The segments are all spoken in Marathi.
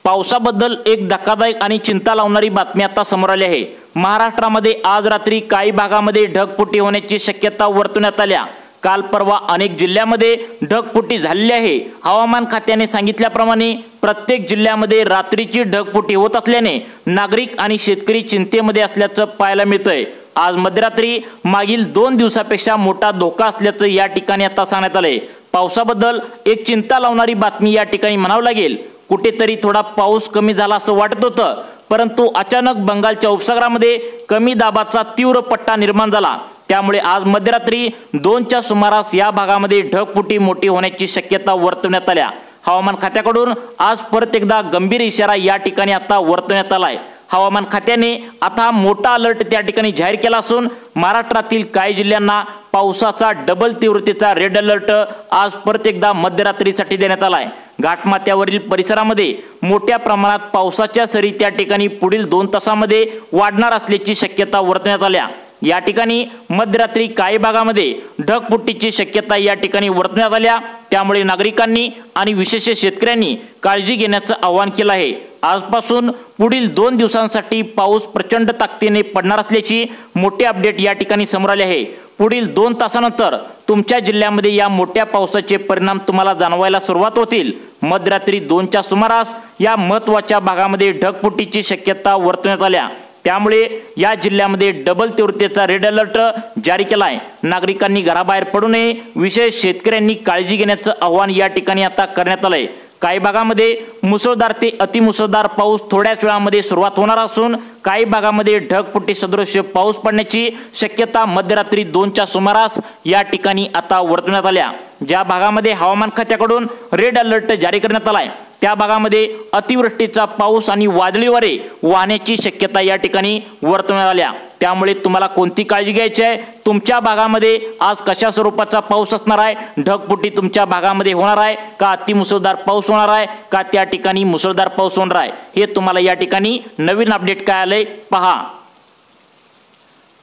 पावसाबद्दल एक धक्कादायक आणि चिंता लावणारी बातमी आता समोर आली आहे। महाराष्ट्रामध्ये आज रात्री काही भागामध्ये ढगफुटी होण्याची शक्यता वर्तवण्यात आल्या। काल परवा अनेक जिल्ह्यांमध्ये ढगफुटी झाली आहे। हवामान खात्याने सांगितल्याप्रमाणे प्रत्येक जिल्ह्यामध्ये रात्रीची ढगफुटी होत असल्याने नागरिक आणि शेतकरी चिंतेमध्ये असल्याचं पाहायला मिळतंय। आज मध्यरात्री मागील 2 दिवसापेक्षा मोठा धोका असल्याचं या ठिकाणी आता सांगण्यात आलंय। पावसाबद्दल एक चिंता लावणारी बातमी या ठिकाणी म्हणावं लागेल। कुठेतरी थोडा पाऊस कमी झाला असं वाटत होतं, परंतु अचानक बंगालच्या उपसागरामध्ये कमी दाबाचा तीव्र पट्टा निर्माण झाला। त्यामुळे आज मध्यरात्री 2च्या सुमारास या भागामध्ये ढगफुटी मोठी होण्याची शक्यता वर्तवण्यात आल्या। हवामान खात्याकडून आज परत एकदा गंभीर इशारा या ठिकाणी आता वर्तवण्यात आलाय। हवामान खात्याने आता मोठा अलर्ट त्या ठिकाणी जाहीर केला असून महाराष्ट्रातील काही जिल्ह्यांना पावसाचा डबल तीव्रतेचा रेड अलर्ट आज परत एकदा मध्यरात्रीसाठी देण्यात आलाय। घाटमाथ्यावरील परिसरामध्ये मोठ्या प्रमाणात पावसाच्या सरी त्या ठिकाणी पुढील 2 तासांमध्ये वाढणार असल्याची शक्यता वर्तवण्यात आल्या। या ठिकाणी मध्यरात्री काही भागामध्ये ढगफुटीची शक्यता या ठिकाणी वर्तवण्यात आल्या। त्यामुळे नागरिकांनी आणि विशेष शेतकऱ्यांनी काळजी घेण्याचं आवाहन केलं आहे। आजपासून पुढील 2 दिवसांसाठी पाऊस प्रचंड ताकदीने पडणार असल्याची मोठी अपडेट या ठिकाणी समोर आली आहे। पुढील 2 तासानंतर तुमच्या जिल्ह्यामध्ये या मोठ्या पावसाचे परिणाम तुम्हाला जाणवायला सुरुवात होतील। मध्यरात्री 2च्या सुमारास या महत्त्वाच्या भागामध्ये ढगफुटीची शक्यता वर्तवण्यात आल्या। त्यामुळे या जिल्ह्यामध्ये डबल तीव्रतेचा रेड अलर्ट जारी केलाय। नागरिकांनी घराबाहेर पडू नये, विशेष शेतकऱ्यांनी काळजी घेण्याचं आवाहन या ठिकाणी आता करण्यात आलंय। काही भागामध्ये मुसळधार ते अतिमुसळधार पाऊस थोड्याच वेळामध्ये सुरुवात होणार असून काही भागामध्ये ढगफुटी सदृश पाऊस पडण्याची शक्यता मध्यरात्री 2च्या सुमारास या ठिकाणी आता वर्तवण्यात आल्या। ज्या भागामध्ये हवामान खात्याकडून रेड अलर्ट जारी करण्यात आलाय त्या भागामध्ये अतिवृष्टीचा पाऊस आणि वादळी वारे वाहण्याची शक्यता या ठिकाणी वर्तवण्यात आल्या। त्यामुळे तुम्हाला कोणती काळजी घ्यायची आहे, तुमच्या भागामध्ये आज कशा स्वरूपाचा पाऊस असणार आहे, ढगफुटी तुमच्या भागामध्ये होणार आहे का, अतिमुसळधार पाऊस होणार आहे का, त्या ठिकाणी मुसळधार पाऊस होणार आहे, हे तुम्हाला या ठिकाणी नवीन अपडेट काय आलंय पहा।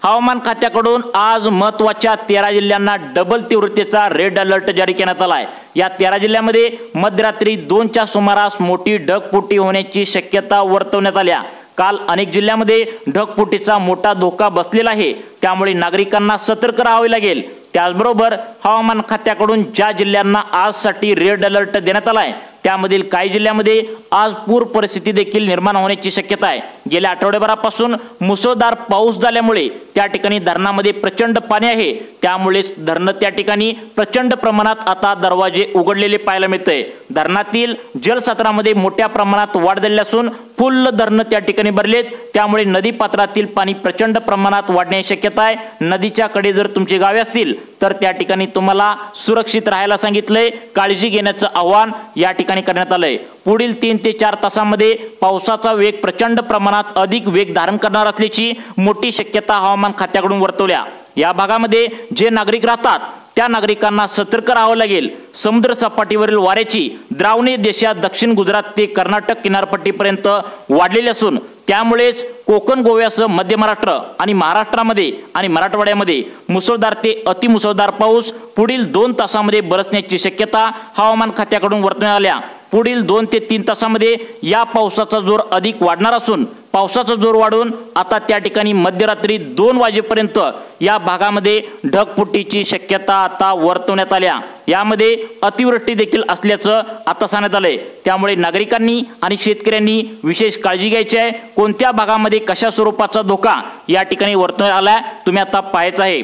हवामान खात्याकडून आज महत्त्वाच्या 13 जिल्ह्यांना डबल तीव्रतेचा रेड अलर्ट जारी करण्यात आलाय। या 13 जिल्ह्यांमध्ये मध्यरात्री 2च्या सुमारास मोठी ढगफुटी होण्याची शक्यता वर्तवण्यात आल्या। काल अनेक जिल्ह्यांमध्ये ढगफुटीचा मोठा धोका बसलेला आहे। त्यामुळे नागरिकांना सतर्क राहावे लागेल। त्याचबरोबर हवामान खात्याकडून ज्या जिल्ह्यांना आजसाठी रेड अलर्ट देण्यात आलाय त्यामधील काही जिल्ह्यांमध्ये आज पूर परिस्थिती देखील निर्माण होण्याची शक्यता आहे। गेल्या आठवड्याभरापासून मुसळधार पाऊस झाल्यामुळे त्या ठिकाणी धरणामध्ये प्रचंड पाणी आहे। त्यामुळे धरण त्या ठिकाणी प्रचंड प्रमाणात आता दरवाजे उघडलेले पाहायला मिळते। धरणातील जलसाठ्यामध्ये मोठ्या प्रमाणात वाढ झाली असून फुल्ल धरण त्या ठिकाणी भरलेत। त्यामुळे नदी पात्रातील पाणी प्रचंड प्रमाणात वाढण्याची शक्यता आहे। नदीच्या कडे जर तुमची गावे असतील तर त्या ठिकाणी तुम्हाला सुरक्षित राहायला सांगितलंय, काळजी घेण्याचं आवाहन या ठिकाणी करण्यात आलंय। पुढील 3 ते 4 तासांमध्ये पावसाचा वेग प्रचंड प्रमाणात अधिक वेग धारण करणार असल्याची मोठी शक्यता हवामान खात्याकडून वर्तवल्या। या भागामध्ये जे नागरिक राहतात त्या नागरिकांना सतर्क राहावं लागेल। समुद्र सपाटीवरील वाऱ्याची द्रावणे देशात दक्षिण गुजरात ते कर्नाटक किनारपट्टीपर्यंत वाढलेली असून त्यामुळेच कोकण गोव्यासह मध्य महाराष्ट्र आणि महाराष्ट्रामध्ये आणि मराठवाड्यामध्ये मुसळधार ते अतिमुसळधार पाऊस पुढील 2 तासांमध्ये बरसण्याची शक्यता हवामान खात्याकडून वर्तवण्यात आल्या। पुढील 2 ते 3 तासांमध्ये या पावसाचा जोर अधिक वाढणार असून पावसाचा जोर वाढून आता त्या ठिकाणी मध्यरात्री 2 वाजेपर्यंत या भागामध्ये ढगफुटीची शक्यता आता वर्तवण्यात आल्या। यामध्ये अतिवृष्टी देखील असल्याचं आता सांगण्यात आलंय। त्यामुळे नागरिकांनी आणि शेतकऱ्यांनी विशेष काळजी घ्यायची आहे। कोणत्या भागामध्ये कशा स्वरूपाचा धोका या ठिकाणी वर्तवण्यात आलाय तुम्ही आता पाहायचं आहे।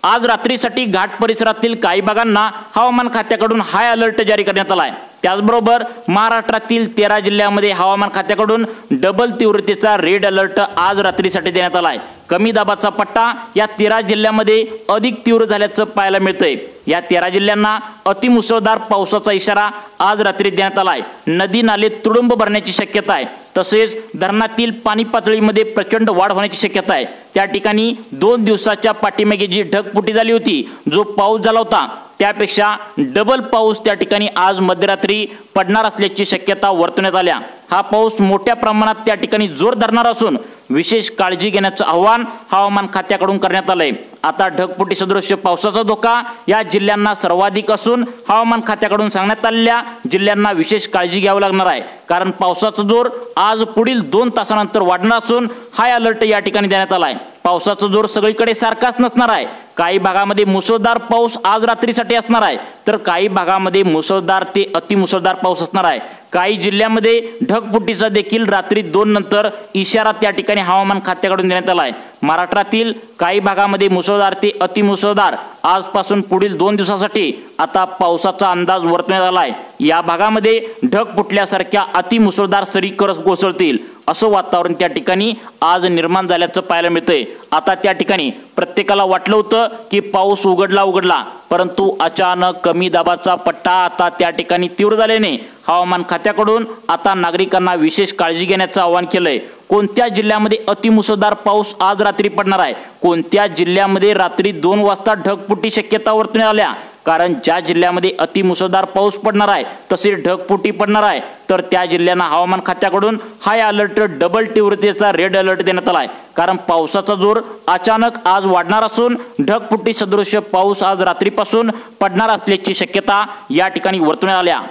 आज रात्रीसाठी घाट परिसरातील काही भागांना हवामान खात्याकडून हाय अलर्ट जारी करण्यात आलाय। त्याचबरोबर महाराष्ट्रातील 13 जिल्ह्यांमध्ये हवामान खात्याकडून डबल तीव्रतेचा रेड अलर्ट आज रात्रीसाठी देण्यात आलाय। कमी दाबाचा पट्टा या 13 जिल्ह्यांमध्ये अधिक तीव्र झाल्याचं पाहायला मिळतंय। या 13 जिल्ह्यांना अतिमुसळधार पावसाचा इशारा आज रात्री देण्यात आलाय। नदी नाले तुडुंब भरण्याची शक्यता आहे। तसेच धरणातील पाणी पातळीमध्ये प्रचंड वाढ होण्याची शक्यता आहे। त्या ठिकाणी 2 दिवसाच्या पाठीमागे जी ढगफुटी झाली होती, जो पाऊस झाला होता त्यापेक्षा डबल पाऊस त्या ठिकाणी आज मध्यरात्री पडणार असल्याची शक्यता वर्तवण्यात आल्या। हा पाऊस मोठ्या प्रमाणात त्या ठिकाणी जोर धरणार असून विशेष काळजी घेण्याचं आवाहन हवामान खात्याकडून करण्यात आलंय। आता ढगफुटी सदृश्य पावसाचा धोका या जिल्ह्यांना सर्वाधिक असून हवामान खात्याकडून सांगण्यात आलेल्या जिल्ह्यांना विशेष काळजी घ्यावी लागणार आहे, कारण पावसाचा जोर आज पुढील 2 तासानंतर वाढणार असून हाय अलर्ट या ठिकाणी देण्यात आला आहे। पावसाचा जोर सगळीकडे सारखाच नसणार आहे। काही भागामध्ये मुसळधार पाऊस आज रात्रीसाठी असणार आहे, तर काही भागामध्ये मुसळधार ते अतिमुसळधार पाऊस असणार आहे। काही जिल्ह्यांमध्ये ढगफुटीचा देखील रात्री 2 नंतर इशारा त्या ठिकाणी हवामान खात्याकडून देण्यात आला आहे। महाराष्ट्रातील काही भागामध्ये मुसळधार ते अतिमुसळधार आजपासून पुढील 2 दिवसांसाठी आता पावसाचा अंदाज वर्तवण्यात आला आहे। या भागामध्ये ढग फुटल्यासारख्या अतिमुसळधार सरी कोसळतील असं वातावरण त्या ठिकाणी आज निर्माण झाल्याचं पाहायला मिळतंय। आता त्या ठिकाणी प्रत्येकाला वाटलं होतं की पाऊस उघडला, परंतु अचानक कमी दाबाचा पट्टा आता त्या ठिकाणी तीव्र झाल्याने हवामान खात्याकडून आता नागरिकांना विशेष काळजी घेण्याचं आवाहन केलंय। कोणत्या जिल्ह्यामध्ये अतिमुसळधार पाऊस आज रात्री पडणार आहे, कोणत्या जिल्ह्यामध्ये रात्री 2 वाजता ढगफुटी शक्यता वर्तवण्यात आल्या, कारण ज्या जिल्ह्यामध्ये अतिमुसळधार पाऊस पडणार आहे तसेच ढगफुटी पडणार आहे तर त्या जिल्ह्यांना हवामान खात्याकडून हाय अलर्ट डबल तीव्रतेचा रेड अलर्ट देण्यात आला आहे। कारण पावसाचा जोर अचानक आज वाढणार असून ढगफुटी सदृश्य पाऊस आज रात्रीपासून पडणार असल्याची शक्यता या ठिकाणी वर्तवण्यात आल्या।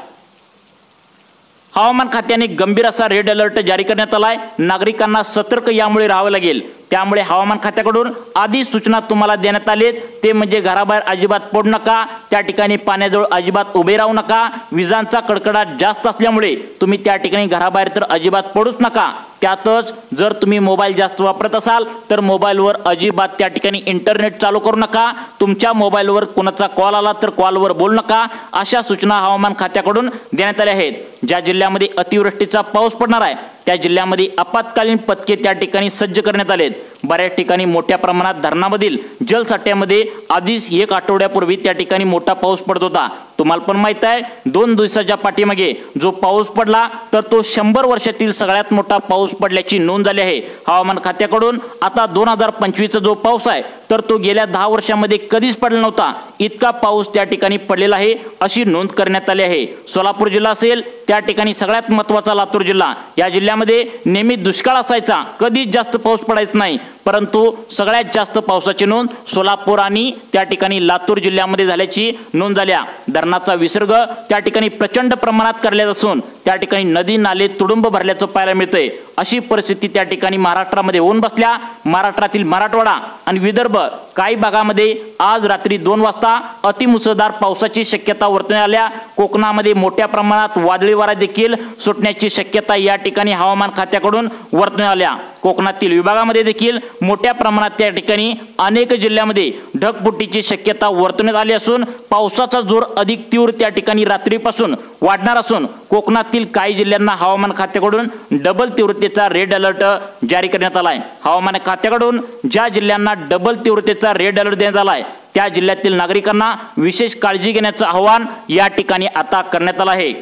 हवामान खात्याने गंभीर असा रेड अलर्ट जारी करण्यात आलाय। नागरिकांना सतर्क यामुळे राहावे लागेल। त्यामुळे हवामान खात्याकडून आधी सूचना तुम्हाला देण्यात आलेत, ते म्हणजे घराबाहेर अजिबात पडू नका, त्या ठिकाणी पाण्याजवळ अजिबात उभे राहू नका, विजांचा कडकडाट जास्त असल्यामुळे तुम्ही त्या ठिकाणी घराबाहेर तर अजिबात पडूच नका। त्यातच जर तुम्ही मोबाईल जास्त वापरत असाल तर मोबाईलवर अजिबात त्या ठिकाणी इंटरनेट चालू करू नका। तुमच्या मोबाईलवर कोणाचा कॉल आला तर कॉलवर बोलू नका, अशा सूचना हवामान खात्याकडून देण्यात आल्या आहेत। ज्या जिल्ह्यामध्ये अतिवृष्टीचा पाऊस पडणार आहे त्या जिल्ह्यामध्ये आपत्कालीन पथके त्या ठिकाणी सज्ज करण्यात आलेत। बऱ्याच ठिकाणी मोठ्या प्रमाणात धरणामधील जलसाठ्यामध्ये आधीच 1 आठवड्यापूर्वी त्या ठिकाणी मोठा पाऊस पडत होता। तुम्हाला पण माहित आहे 2 दिवसाच्या पाठीमागे जो पाऊस पडला तर तो 100 वर्षातील सगळ्यात मोठा पाऊस पडल्याची नोंद झाली आहे। हवामान खात्याकडून आता 2025चा जो पाऊस आहे तर तो गेल्या 10 वर्षांमध्ये कधीच पडला नव्हता, इतका पाऊस त्या ठिकाणी पडलेला आहे अशी नोंद करण्यात आली आहे। सोलापूर जिल्हा असेल त्या ठिकाणी सगळ्यात महत्त्वाचा लातूर जिल्हा, या जिल्ह्यामध्ये नेहमी दुष्काळ असायचा, कधीच जास्त पाऊस पडायचा नाही, परंतु सगळ्यात जास्त पावसाची नोंद सोलापूर आणि त्या ठिकाणी लातूर जिल्ह्यामध्ये झाल्याची नोंद झाल्या। धरणाचा विसर्ग त्या ठिकाणी प्रचंड प्रमाणात करण्यात असून त्या ठिकाणी नदी नाले तुडुंब भरल्याचं पाहायला मिळतंय। अशी परिस्थिती त्या ठिकाणी महाराष्ट्रामध्ये होऊन बसल्या। महाराष्ट्रातील मराठवाडा आणि विदर्भ काही भागामध्ये आज रात्री 2 वाजता अतिमुसळधार पावसाची शक्यता वर्तवण्यात आल्या। कोकणामध्ये मोठ्या प्रमाणात वादळी वारा देखील सुटण्याची शक्यता या ठिकाणी हवामान खात्याकडून वर्तवण्यात आल्या। कोकणातील विभागामध्ये देखील मोठ्या प्रमाणात त्या ठिकाणी अनेक जिल्ह्यामध्ये ढगफुटीची शक्यता वर्तवण्यात आली असून पावसाचा जोर अधिक तीव्र त्या ठिकाणी रात्रीपासून वाढणार असून कोकणातील काही जिल्ह्यांना हवामान खात्याकडून डबल तीव्रतेचा रेड अलर्ट जारी करण्यात आला आहे। हवामान खात्याकडून ज्या जिल्ह्यांना डबल तीव्रतेचा रेड अलर्ट देण्यात आला आहे त्या जिल्ह्यातील नागरिकांना विशेष काळजी घेण्याचं आवाहन या ठिकाणी आता करण्यात आलं आहे।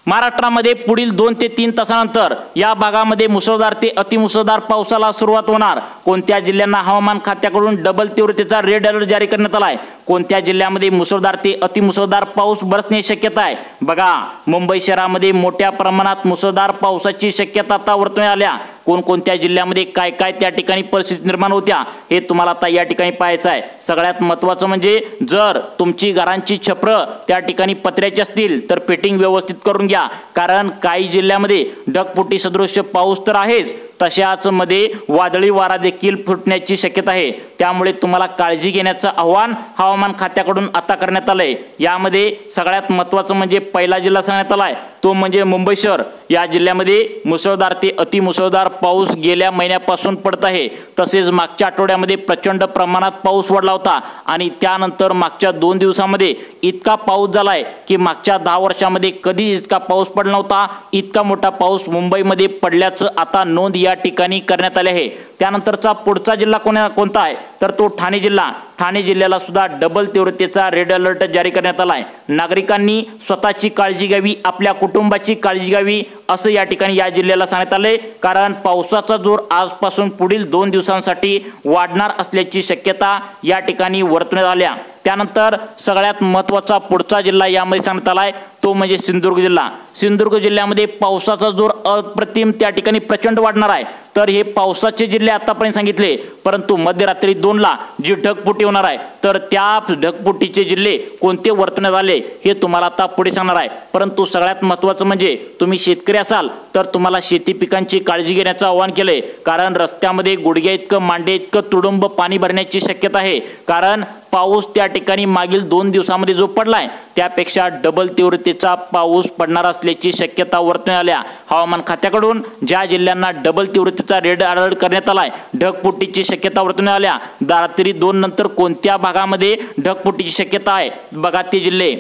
महाराष्ट्रामध्ये पुढील 2 ते 3 तासानंतर या भागामध्ये मुसळधार ते अतिमुसळधार पावसाला सुरुवात होणार। कोणत्या जिल्ह्यांना हवामान खात्याकडून डबल तीव्रतेचा रेड अलर्ट जारी करण्यात आला आहे, कोणत्या जिल्ह्यामध्ये मुसळधार ते अतिमुसळधार पाऊस बरसण्याची शक्यता आहे। बघा, मुंबई शहरामध्ये मोठ्या प्रमाणात मुसळधार पावसाची शक्यता आता वर्तवण्यात आल्या। कोणकोणत्या जिल्ह्यामध्ये काय काय त्या ठिकाणी परिस्थिती निर्माण होत्या हे तुम्हाला आता या ठिकाणी पाहायचं आहे। सगळ्यात महत्त्वाचं म्हणजे जर तुमची घरांची छप्र त्या ठिकाणी पत्र्याची असतील तर फिटिंग व्यवस्थित करून घ्या, कारण काही जिल्ह्यामध्ये ढगफुटी सदृश्य पाऊस तर आहेच, तशाच मध्ये वादळी वारा देखील फुटण्याची शक्यता आहे। त्यामुळे तुम्हाला काळजी घेण्याचं आवाहन हवामान खात्याकडून आता करण्यात आलंय। यामध्ये सगळ्यात महत्त्वाचं म्हणजे पहिला जिल्हा सांगण्यात आलाय तो म्हणजे मुंबई शहर। या जिल्ह्यामध्ये मुसळधार ते अतिमुसळधार पाऊस गेल्या महिन्यापासून पडत आहे। तसेच मागच्या आठवड्यामध्ये प्रचंड प्रमाणात पाऊस वाढला होता आणि त्यानंतर मागच्या 2 दिवसांमध्ये इतका पाऊस झालाय की मागच्या 10 वर्षांमध्ये कधी इतका पाऊस पडला नव्हता। इतका मोठा पाऊस मुंबईमध्ये पडल्याचं आता नोंद या ठिकाणी करण्यात आले आहे। त्यानंतरचा पुढचा जिल्हा कोणता आहे तर तो ठाणे जिल्हा। ठाणे जिल्ह्याला सुद्धा डबल तीव्रतेचा रेड अलर्ट जारी करण्यात आला आहे। नागरिकांनी स्वतःची काळजी घ्यावी, आपल्या कुटुंबाची काळजी घ्यावी असं या ठिकाणी या जिल्ह्याला सांगण्यात आले, कारण पावसाचा जोर आजपासून पुढील 2 दिवसांसाठी वाढणार असल्याची शक्यता या ठिकाणी वर्तवण्यात आल्या। त्यानंतर सगळ्यात महत्त्वाचा पुढचा जिल्हा यामध्ये सांगण्यात आलाय तो म्हणजे सिंधुदुर्ग जिल्हा। सिंधुदुर्ग जिल्ह्यामध्ये पावसाचा जोर अप्रतिम त्या ठिकाणी प्रचंड वाढणार आहे। तर हे पावसाचे जिल्हे आतापर्यंत सांगितले, परंतु मध्यरात्री 2ला जी ढगफुटी होणार आहे तर त्या ढगफुटीचे जिल्हे कोणते वर्तवण्यात आले हे तुम्हाला आता पुढे सांगणार आहे। परंतु सगळ्यात महत्त्वाचं म्हणजे तुम्ही शेतकरी असाल तर तुम्हाला शेती पिकांची काळजी घेण्याचं आवाहन केले, कारण रस्त्यामध्ये गुडघ्या इतकं मांडे इतकं तुडुंब पाणी भरण्याची शक्यता आहे। कारण पाऊस त्या ठिकाणी मागील 2 दिवसांमध्ये जो पडलाय त्यापेक्षा डबल तीव्रतेचा पाऊस पडणार असल्याची शक्यता वर्तवण्यात आल्या हवामान खात्याकडून। ज्या जिल्ह्यांना डबल तीव्रतेचा रेड अलर्ट करण्यात आलाय ढगफुटीची शक्यता वर्तवण्यात आल्या। रात्री 2 नंतर कोणत्या भागामध्ये ढगफुटीची शक्यता आहे बघा ते जिल्हे।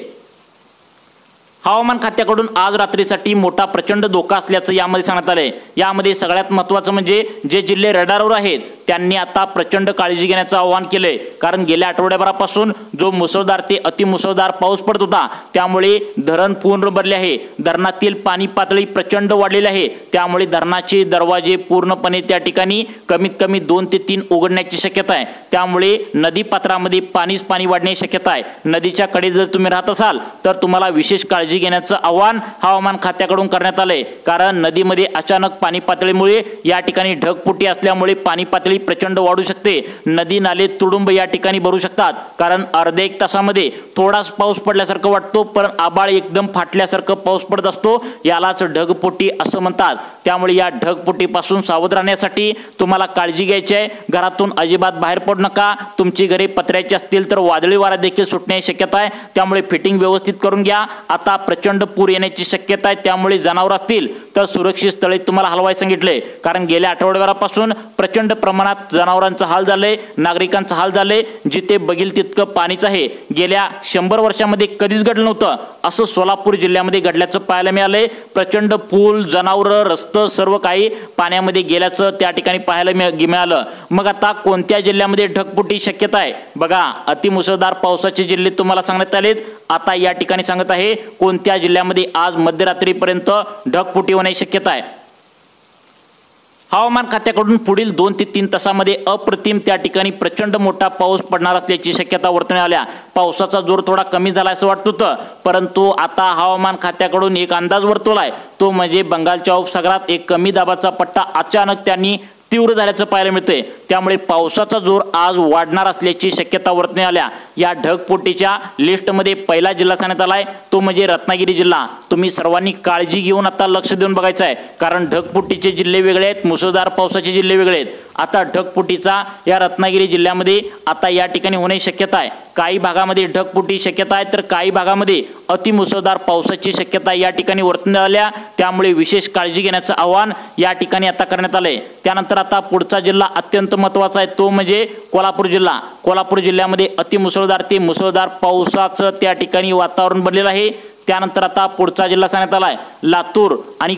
हवामान खात्याकडून आज रात्रीसाठी मोठा प्रचंड धोका असल्याचं यामध्ये सांगण्यात आले। यामध्ये सगळ्यात महत्त्वाचं म्हणजे जे जिल्हे रडारवर आहेत त्यांनी आता प्रचंड काळजी घेण्याचं आवाहन केले, कारण गेल्या आठवड्याभरापासून जो मुसळधार ते अतिमुसळधार पाऊस पडत होता त्यामुळे धरण पूर्ण भरले आहे। धरणातील पाणी पातळी प्रचंड वाढलेली आहे, त्यामुळे धरणाचे दरवाजे पूर्णपणे त्या ठिकाणी कमीत कमी 2 ते 3 उघडण्याची शक्यता आहे। त्यामुळे नदी पात्रामध्ये पाणी वाढण्याची शक्यता आहे। नदीच्या कडे जर तुम्ही राहत असाल तर तुम्हाला विशेष काळजी घेण्याचं आवाहन हवामान खात्याकडून करण्यात आले, कारण नदीमध्ये अचानक पाणी पातळीमुळे या ठिकाणी ढगफुटी असल्यामुळे पाणी पातळी प्रचंड वाढू शकते। नदी नाले तुडुंब या ठिकाणी भरू शकतात, कारण अर्ध्या 1 तासामध्ये थोडाच पाऊस पडल्यासारखं वाटतो पण आबाळ एकदम फाटल्यासारखं पाऊस पडत असतो, यालाच ढगफुटी असं म्हणतात। त्यामुळे या ढगफुटीपासून सावध राहण्यासाठी तुम्हाला काळजी घ्यायची आहे। घरातून अजिबात बाहेर पडू नका। तुमची घरे पत्र्याची असतील तर वादळी वारा देखील सुटण्याची शक्यता आहे, त्यामुळे फिटिंग व्यवस्थित करून घ्या। आता प्रचंड पूर येण्याची शक्यता आहे, त्यामुळे जनावर असतील तर सुरक्षित स्थळी तुम्हाला हलवायला सांगितले, कारण गेल्या आठवड्याभरापासून प्रचंड प्रमाणात जनावरांचा हाल झाले, नागरिकांचा हाल झाले। जिथे बघील तितकं पाणीच आहे। गेल्या 100 वर्षांमध्ये कधीच घडलं नव्हतं असं सोलापूर जिल्ह्यामध्ये घडल्याचं पाहायला मिळाले। प्रचंड पूल, जनावरं, रस्ते सर्व काही पाण्यामध्ये गेल्याचं त्या ठिकाणी पाहायला मिळालं। मग आता कोणत्या जिल्ह्यामध्ये ढगफुटी शक्यता आहे बघा। अतिमुसळधार पावसाचे जिल्हे तुम्हाला सांगण्यात आलेत। आता या ठिकाणी सांगत आहे कोणत्या जिल्ह्यामध्ये आज मध्यरात्रीपर्यंत ढगफुटी होण्याची शक्यता आहे। हवामान खात्याकडून पुढील 2 ते 3 तासांमध्ये अप्रतिम त्या ठिकाणी प्रचंड मोठा पाऊस पडणार असल्याची शक्यता वर्तवण्यात आल्या। पावसाचा जोर थोडा कमी झाला असं वाटत होतं, परंतु आता हवामान खात्याकडून एक अंदाज वर्तवलाय, तो म्हणजे बंगालच्या उपसागरात एक कमी दाबाचा पट्टा अचानक त्यांनी तीव्र झाल्याचं पाहायला मिळते। त्यामुळे पावसाचा जोर आज वाढणार असल्याची शक्यता वर्तवण्यात आल्या। या ढगफुटीच्या लिस्टमध्ये पहिला जिल्हा सांगण्यात आलाय, तो म्हणजे रत्नागिरी जिल्हा। तुम्ही सर्वांनी काळजी घेऊन आता लक्ष देऊन बघायचं आहे, कारण ढगफुटीचे जिल्हे वेगळे आहेत, मुसळधार पावसाचे जिल्हे वेगळे आहेत। आता ढगफुटीचा या रत्नागिरी जिल्ह्यामध्ये आता या ठिकाणी होण्याची शक्यता आहे। काही भागामध्ये ढगफुटी शक्यता आहे तर काही भागामध्ये अतिमुसळधार पावसाची शक्यता या ठिकाणी वर्तवण्यात आल्या। त्यामुळे विशेष काळजी घेण्याचं आवाहन या ठिकाणी आता करण्यात आलंय। त्यानंतर आता पुढचा जिल्हा अत्यंत महत्त्वाचा आहे, तो म्हणजे कोल्हापूर जिल्हा। कोल्हापूर जिल्ह्यामध्ये अतिमुसळधार ते मुसळधार पावसाचं त्या ठिकाणी वातावरण बनलेलं आहे। त्यानंतर आता पुढचा जिल्हा सांगण्यात आलाय लातूर आणि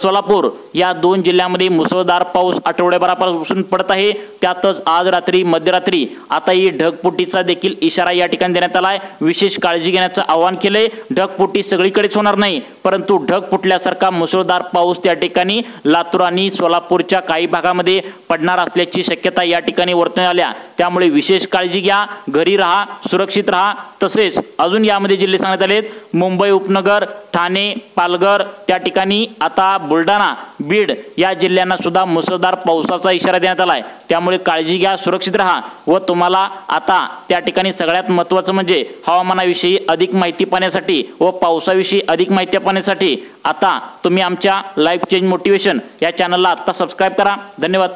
सोलापूर या 2 जिल्ह्यांमध्ये मुसळधार पाऊस आठवड्याभरापासून पडत आहे। त्यातच आज रात्री मध्यरात्री आता ही ढगफुटीचा देखील इशारा या ठिकाणी देण्यात आलाय। विशेष काळजी घेण्याचं आवाहन केलंय। ढगफुटी सगळीकडेच होणार नाही, परंतु ढग फुटल्यासारखा मुसळधार पाऊस त्या ठिकाणी लातूर आणि सोलापूरच्या काही भागामध्ये पडणार असल्याची शक्यता या ठिकाणी वर्तवण्यात आल्या। त्यामुळे विशेष काळजी घ्या, घरी राहा, सुरक्षित राहा। तसेच अजून यामध्ये जिल्हे सांगण्यात आलेत मुंबई उपनगर, ठाणे, पालघर, त्या ठिकाणी आता बुलढाणा, बीड या जिल्ह्यांना सुद्धा मुसळधार पावसाचा इशारा देण्यात आलाय। त्यामुळे काळजी घ्या, सुरक्षित राहा। व तुम्हाला आता त्या ठिकाणी सगळ्यात महत्त्वाचं म्हणजे हवामानाविषयी अधिक माहिती पाहण्यासाठी व पावसाविषयी अधिक माहिती पाहण्यासाठी आता तुम्ही आमच्या लाईफ चेंज मोटिवेशन या चॅनलला आता सबस्क्राइब करा। धन्यवाद।